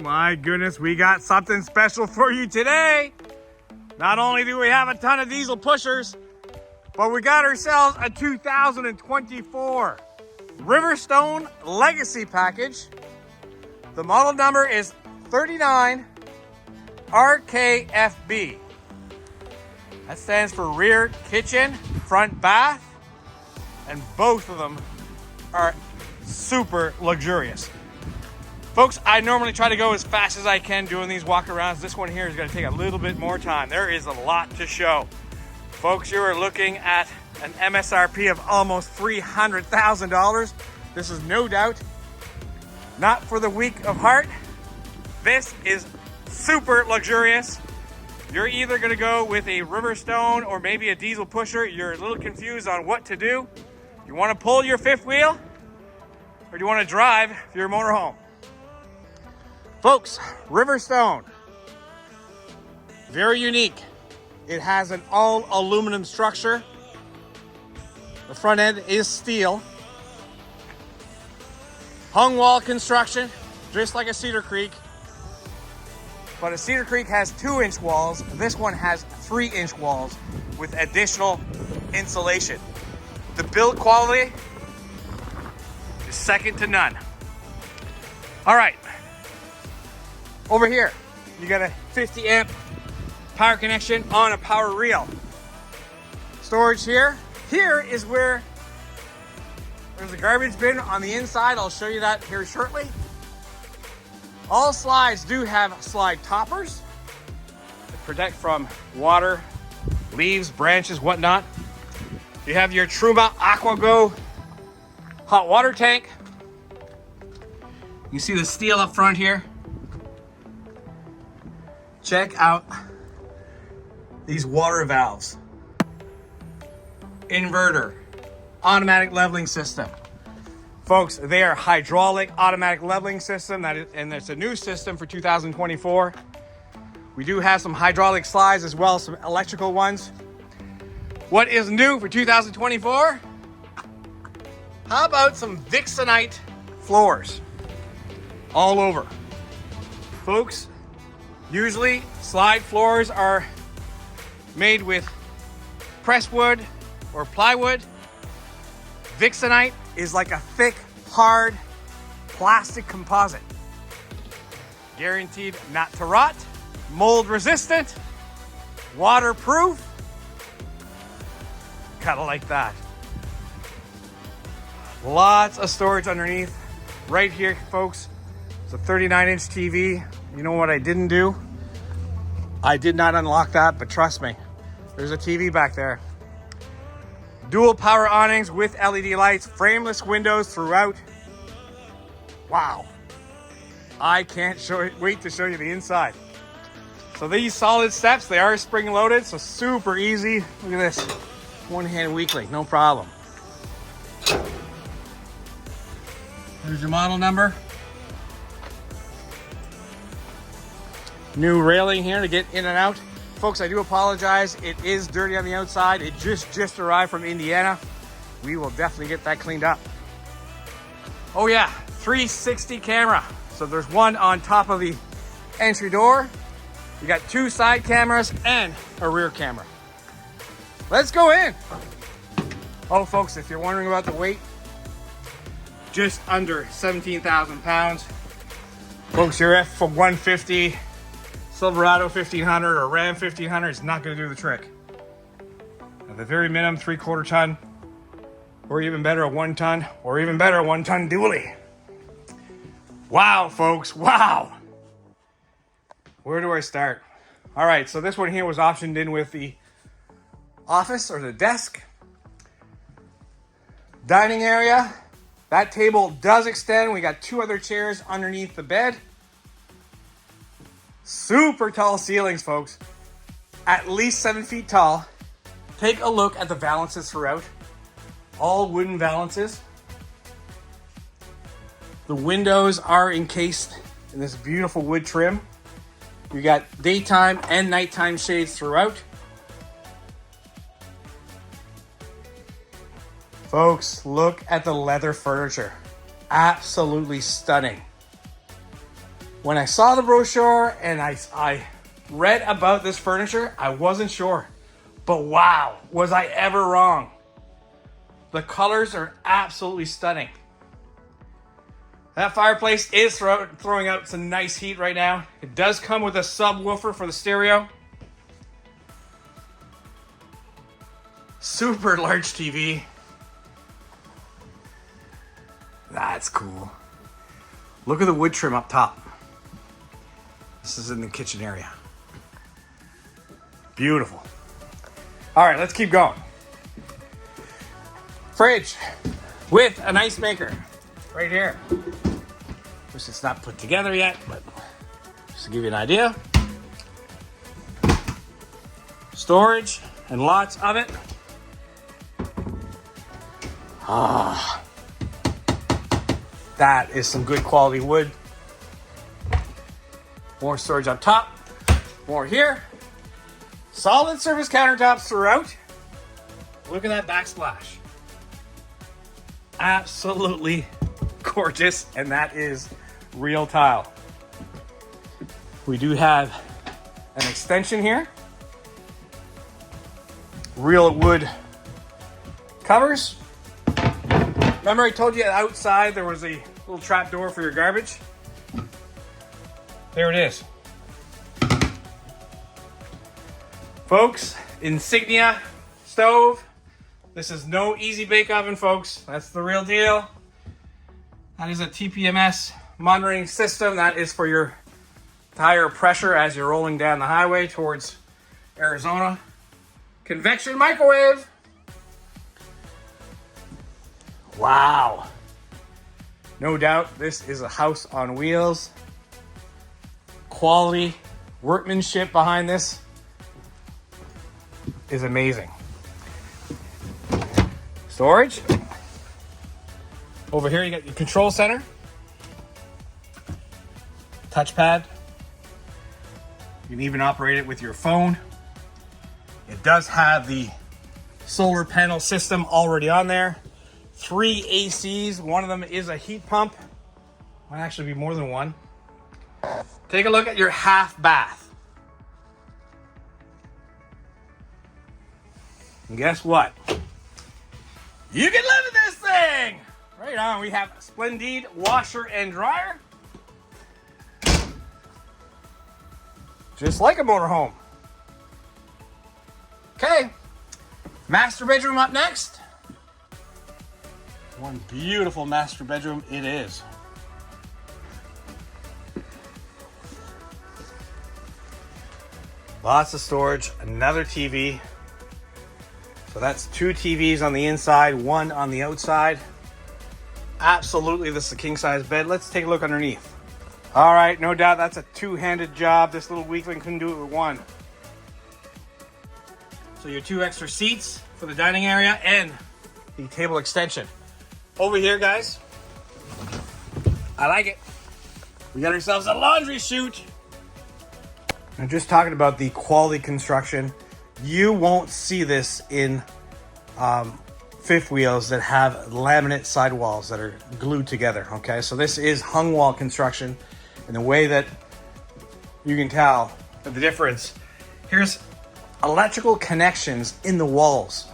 my goodness, we got something special for you today. Not only do we have a ton of diesel pushers, but we got ourselves a 2024 Riverstone Legacy package. The model number is 39 RKFB. That stands for rear kitchen, front bath, and both of them are super luxurious. Folks, I normally try to go as fast as I can doing these walk-arounds. This one here is going to take a little bit more time. There is a lot to show. Folks, you are looking at an MSRP of almost $300,000. This is no doubt not for the weak of heart. This is super luxurious. You're either going to go with a Riverstone or maybe a diesel pusher. You're a little confused on what to do. You want to pull your fifth wheel, or do you want to drive your motorhome? Folks, Riverstone, very unique. It has an all aluminum structure. The front end is steel. Hung wall construction, just like a Cedar Creek. But a Cedar Creek has 2-inch walls. This one has 3-inch walls with additional insulation. The build quality is second to none. All right. Over here, you got a 50 amp power connection on a power reel. Storage here. Here is where there's a garbage bin on the inside. I'll show you that here shortly. All slides do have slide toppers to protect from water, leaves, branches, whatnot. You have your Truma AquaGo hot water tank. You see the steel up front here. Check out these water valves. Inverter, automatic leveling system. Folks, they are hydraulic automatic leveling system, and it's a new system for 2024. We do have some hydraulic slides as well as some electrical ones. What is new for 2024? How about some Dixonite floors all over? Folks, usually slide floors are made with presswood or plywood. Dixonite is like a thick, hard plastic composite. Guaranteed not to rot, mold resistant, waterproof. Kind of like that. Lots of storage underneath. Right here, folks, it's a 39-inch TV. You know what I didn't do? I did not unlock that, but trust me, there's a TV back there. Dual power awnings with LED lights, frameless windows throughout. Wow. I can't wait to show you the inside. So these solid steps, they are spring loaded, so super easy. Look at this, one hand weakly, no problem. Here's your model number. New railing here to get in and out. Folks, I do apologize. It is dirty on the outside. It just arrived from Indiana. We will definitely get that cleaned up. Oh yeah, 360 camera. So there's one on top of the entry door. You got 2 side cameras and a rear camera. Let's go in. Oh folks, if you're wondering about the weight, just under 17,000 pounds. Folks, your F-150, Silverado 1500 or Ram 1500 is not going to do the trick. At the very minimum, 3/4 ton, or even better, a 1 ton, or even better, a 1 ton dually. Wow, folks, wow. Where do I start? All right, so this one here was optioned in with the office or the desk. Dining area. That table does extend. We got 2 other chairs underneath the bed. Super tall ceilings, folks. At least 7 feet tall. Take a look at the valances throughout. All wooden valances. The windows are encased in this beautiful wood trim. You got daytime and nighttime shades throughout. Folks, look at the leather furniture. Absolutely stunning. When I saw the brochure and I read about this furniture, I wasn't sure. But wow, was I ever wrong. The colors are absolutely stunning. That fireplace is throwing out some nice heat right now. It does come with a subwoofer for the stereo. Super large TV. That's cool. Look at the wood trim up top. This is in the kitchen area. Beautiful. All right, let's keep going. Fridge with an ice maker right here. Which it's not put together yet, but just to give you an idea. Storage and lots of it. Ah, that is some good quality wood. More storage up top, more here. Solid surface countertops throughout. Look at that backsplash. Absolutely gorgeous, and that is real tile. We do have an extension here. Real wood covers. Remember I told you outside there was a little trap door for your garbage? There it is. Folks, Insignia stove. This is no easy bake oven, folks. That's the real deal. That is a TPMS monitoring system. That is for your tire pressure as you're rolling down the highway towards Arizona. Convection microwave. Wow. No doubt this is a house on wheels. Quality workmanship behind this is amazing. Storage. Over here you got your control center. Touchpad. You can even operate it with your phone. It does have the solar panel system already on there. 3 ACs. One of them is a heat pump. Might actually be more than one. Take a look at your half bath. And guess what? You can live in this thing! Right on, we have a Splendid washer and dryer. Just like a motorhome. Okay, master bedroom up next. One beautiful master bedroom it is. Lots of storage, another TV. So that's 2 TVs on the inside, 1 on the outside. Absolutely, this is a king-size bed. Let's take a look underneath. All right, no doubt that's a 2-handed job. This little weakling couldn't do it with 1. So your 2 extra seats for the dining area and the table extension. Over here, guys, I like it. We got ourselves a laundry chute. I'm just talking about the quality construction. You won't see this in fifth wheels that have laminate sidewalls that are glued together, okay? So this is hung wall construction, and the way that you can tell the difference, here's electrical connections in the walls.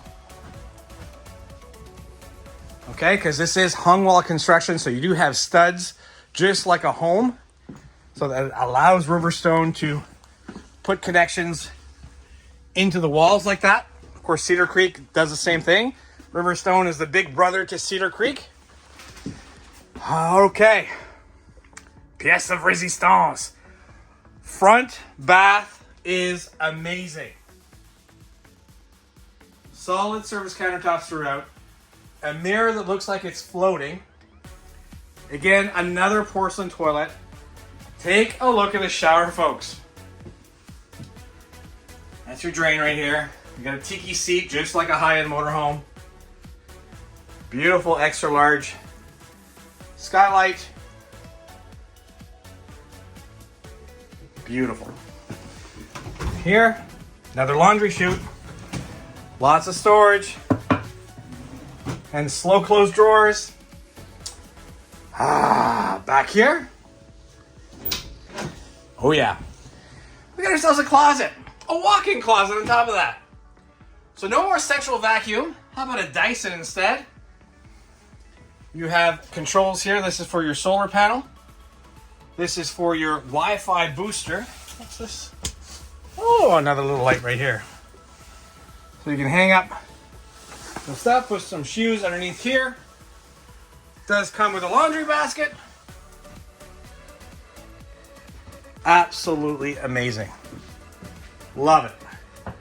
Okay, because this is hung wall construction, so you do have studs just like a home. So that allows Riverstone to put connections into the walls like that. Of course, Cedar Creek does the same thing. Riverstone is the big brother to Cedar Creek. Okay. Pièce of résistance. Front bath is amazing. Solid surface countertops throughout. A mirror that looks like it's floating. Again, another porcelain toilet. Take a look at the shower, folks. That's your drain right here. You got a tiki seat, just like a high-end motorhome. Beautiful extra large skylight. Beautiful. Here, another laundry chute. Lots of storage. And slow close drawers. Back here. Oh yeah. We got ourselves a closet. A walk-in closet on top of that. So no more central vacuum. How about a Dyson instead? You have controls here. This is for your solar panel. This is for your Wi-Fi booster. What's this? Oh, another little light right here. So you can hang up some stuff, put some shoes underneath here. Does come with a laundry basket. Absolutely amazing. Love it.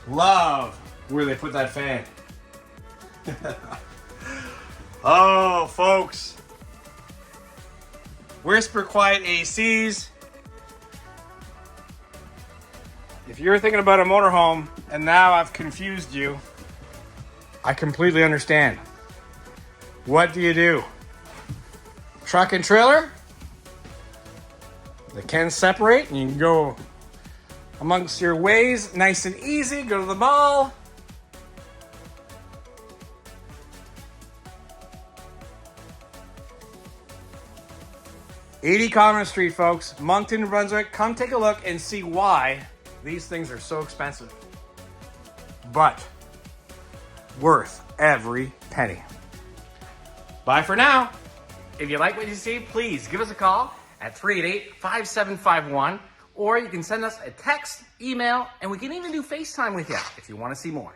Love where they put that fan. Oh, folks. Whisper Quiet ACs. If you're thinking about a motorhome and now I've confused you, I completely understand. What do? Truck and trailer? They can separate and you can go amongst your ways nice and easy. Go to the mall. '80 Commerce Street, folks. Moncton, New Brunswick. Come take a look and see why these things are so expensive. But worth every penny. Bye for now. If you like what you see, please give us a call at 388-5751, or you can send us a text, email, and we can even do FaceTime with you if you want to see more.